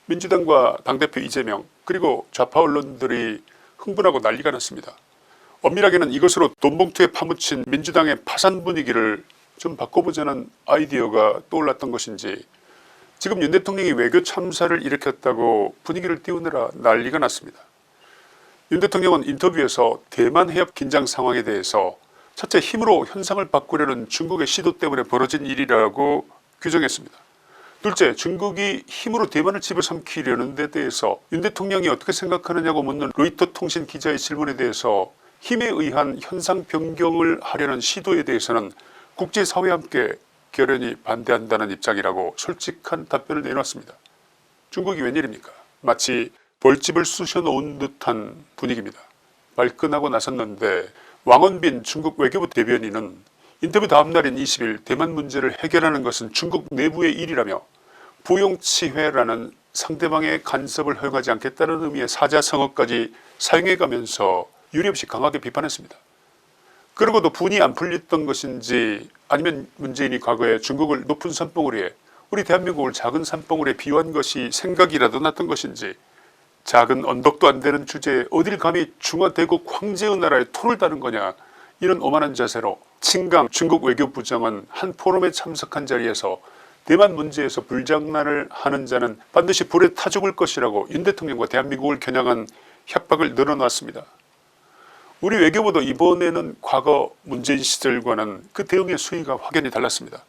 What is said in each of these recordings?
민주당과 당대표 이재명 그리고 좌파 언론들이 흥분하고 난리가 났습니다. 엄밀하게는 이것으로 돈봉투에 파묻힌 민주당의 파산 분위기를 좀 바꿔보자는 아이디어가 떠올랐던 것인지 지금 윤 대통령이 외교 참사를 일으켰다고 분위기를 띄우느라 난리가 났습니다. 윤 대통령은 인터뷰에서 대만 해협 긴장 상황에 대해서 첫째, 힘으로 현상을 바꾸려는 중국의 시도 때문에 벌어진 일이라고 규정했습니다. 둘째, 중국이 힘으로 대만을 집어삼키려는 데 대해서 윤 대통령이 어떻게 생각하느냐고 묻는 로이터 통신 기자의 질문에 대해서 힘에 의한 현상 변경을 하려는 시도에 대해서는 국제사회와 함께 결연히 반대한다는 입장이라고 솔직한 답변을 내놨습니다. 중국이 웬일입니까? 마치 벌집을 쑤셔놓은 듯한 분위기입니다. 발끈하고 나섰는데 왕원빈 중국 외교부 대변인은 인터뷰 다음 날인 20일 대만 문제를 해결하는 것은 중국 내부의 일이라며 부용치회라는 상대방의 간섭을 허용하지 않겠다는 의미의 사자성어까지 사용해가면서 유례없이 강하게 비판했습니다. 그러고도 분이 안 풀렸던 것인지 아니면 문재인이 과거에 중국을 높은 산봉우리에 우리 대한민국을 작은 산봉우리에 비유한 것이 생각이라도 났던 것인지 작은 언덕도 안 되는 주제에 어딜 감히 중화대국 황제의 나라에 토를 다는 거냐, 이런 오만한 자세로 친강 중국 외교부장은 한 포럼에 참석한 자리에서 대만 문제에서 불장난을 하는 자는 반드시 불에 타 죽을 것이라고 윤 대통령과 대한민국을 겨냥한 협박을 늘어놨습니다. 우리 외교부도 이번에는 과거 문재인 시절과는 그 대응의 수위가 확연히 달랐습니다.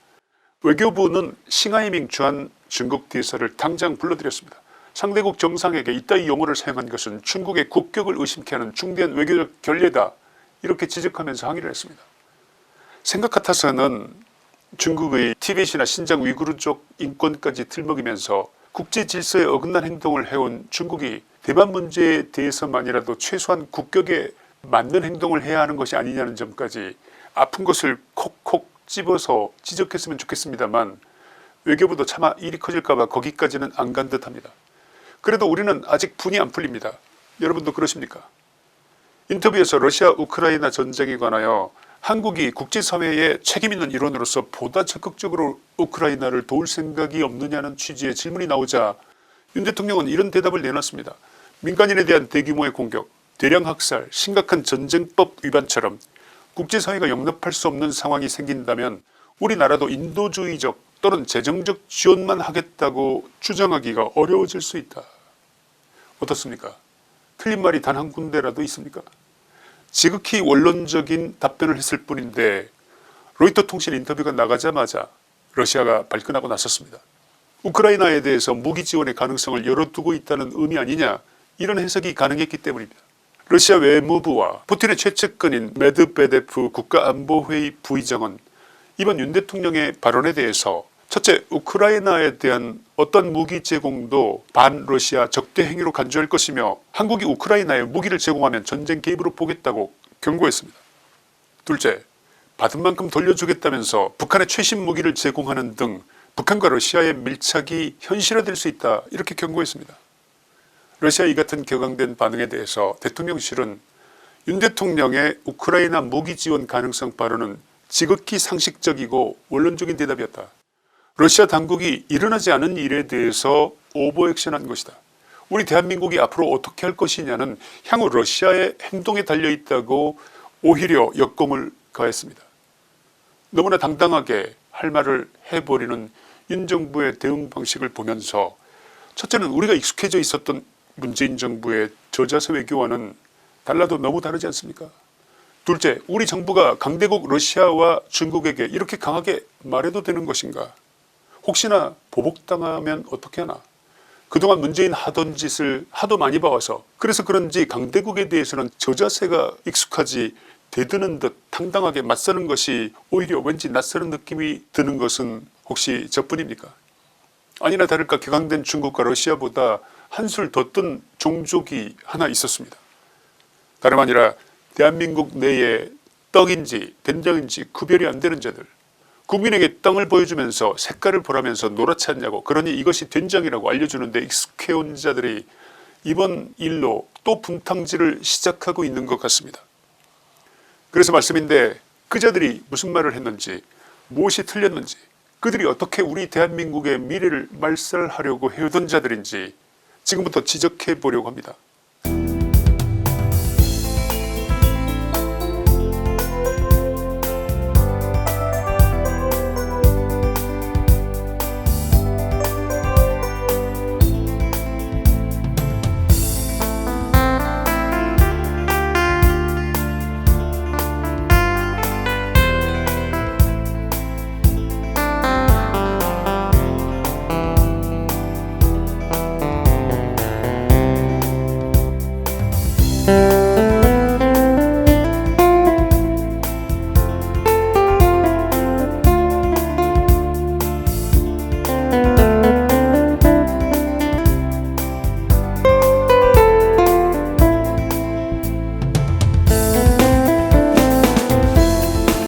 외교부는 싱하이밍 주한 중국 대사를 당장 불러들였습니다. 상대국 정상에게 이따위 용어를 사용한 것은 중국의 국격을 의심케 하는 중대한 외교적 결례다, 이렇게 지적하면서 항의를 했습니다. 생각 같아서는 중국의 티벳이나 신장 위구르족 인권까지 들먹이면서 국제 질서에 어긋난 행동을 해온 중국이 대만 문제에 대해서만이라도 최소한 국격에 맞는 행동을 해야 하는 것이 아니냐는 점까지 아픈 것을 콕콕 집어서 지적했으면 좋겠습니다만 외교부도 차마 일이 커질까봐 거기까지는 안 간 듯합니다. 그래도 우리는 아직 분이 안 풀립니다. 여러분도 그러십니까? 인터뷰에서 러시아 우크라이나 전쟁에 관하여 한국이 국제사회에 책임있는 일원으로서 보다 적극적으로 우크라이나를 도울 생각이 없느냐는 취지의 질문이 나오자 윤 대통령은 이런 대답을 내놨습니다. 민간인에 대한 대규모의 공격, 대량 학살, 심각한 전쟁법 위반처럼 국제사회가 용납할 수 없는 상황이 생긴다면 우리나라도 인도주의적 또는 재정적 지원만 하겠다고 주장하기가 어려워질 수 있다. 어떻습니까? 틀린 말이 단 한 군데라도 있습니까? 지극히 원론적인 답변을 했을 뿐인데 로이터 통신 인터뷰가 나가자마자 러시아가 발끈하고 나섰습니다. 우크라이나에 대해서 무기 지원의 가능성을 열어두고 있다는 의미 아니냐, 이런 해석이 가능했기 때문입니다. 러시아 외무부와 푸틴의 최측근인 메드베데프 국가안보회의 부의장은 이번 윤 대통령의 발언에 대해서 첫째, 우크라이나에 대한 어떤 무기 제공도 반러시아 적대 행위로 간주할 것이며 한국이 우크라이나에 무기를 제공하면 전쟁 개입으로 보겠다고 경고했습니다. 둘째, 받은 만큼 돌려주겠다면서 북한에 최신 무기를 제공하는 등 북한과 러시아의 밀착이 현실화될 수 있다, 이렇게 경고했습니다. 러시아 이 같은 격앙된 반응에 대해서 대통령실은 윤 대통령의 우크라이나 무기 지원 가능성 발언은 지극히 상식적이고 원론적인 대답이었다. 러시아 당국이 일어나지 않은 일에 대해서 오버액션한 것이다. 우리 대한민국이 앞으로 어떻게 할 것이냐는 향후 러시아의 행동에 달려있다고 오히려 역공을 가했습니다. 너무나 당당하게 할 말을 해버리는 윤 정부의 대응 방식을 보면서 첫째는 우리가 익숙해져 있었던 문재인 정부의 저자세 외교와는 달라도 너무 다르지 않습니까? 둘째, 우리 정부가 강대국 러시아와 중국에게 이렇게 강하게 말해도 되는 것인가? 혹시나 보복당하면 어떻게 하나? 그동안 문재인 하던 짓을 하도 많이 봐와서 그래서 그런지 강대국에 대해서는 저자세가 익숙하지 대드는 듯 당당하게 맞서는 것이 오히려 왠지 낯설은 느낌이 드는 것은 혹시 저뿐입니까? 아니나 다를까 격앙된 중국과 러시아보다 한술 더 뜬 종족이 하나 있었습니다. 다름 아니라 대한민국 내에 떡인지 된장인지 구별이 안 되는 자들, 국민에게 땅을 보여주면서 색깔을 보라면서 노랗지 않냐고, 그러니 이것이 된장이라고 알려주는데 익숙해온 자들이 이번 일로 또 분탕질을 시작하고 있는 것 같습니다. 그래서 말씀인데 그 자들이 무슨 말을 했는지, 무엇이 틀렸는지, 그들이 어떻게 우리 대한민국의 미래를 말살하려고 해오던 자들인지 지금부터 지적해 보려고 합니다.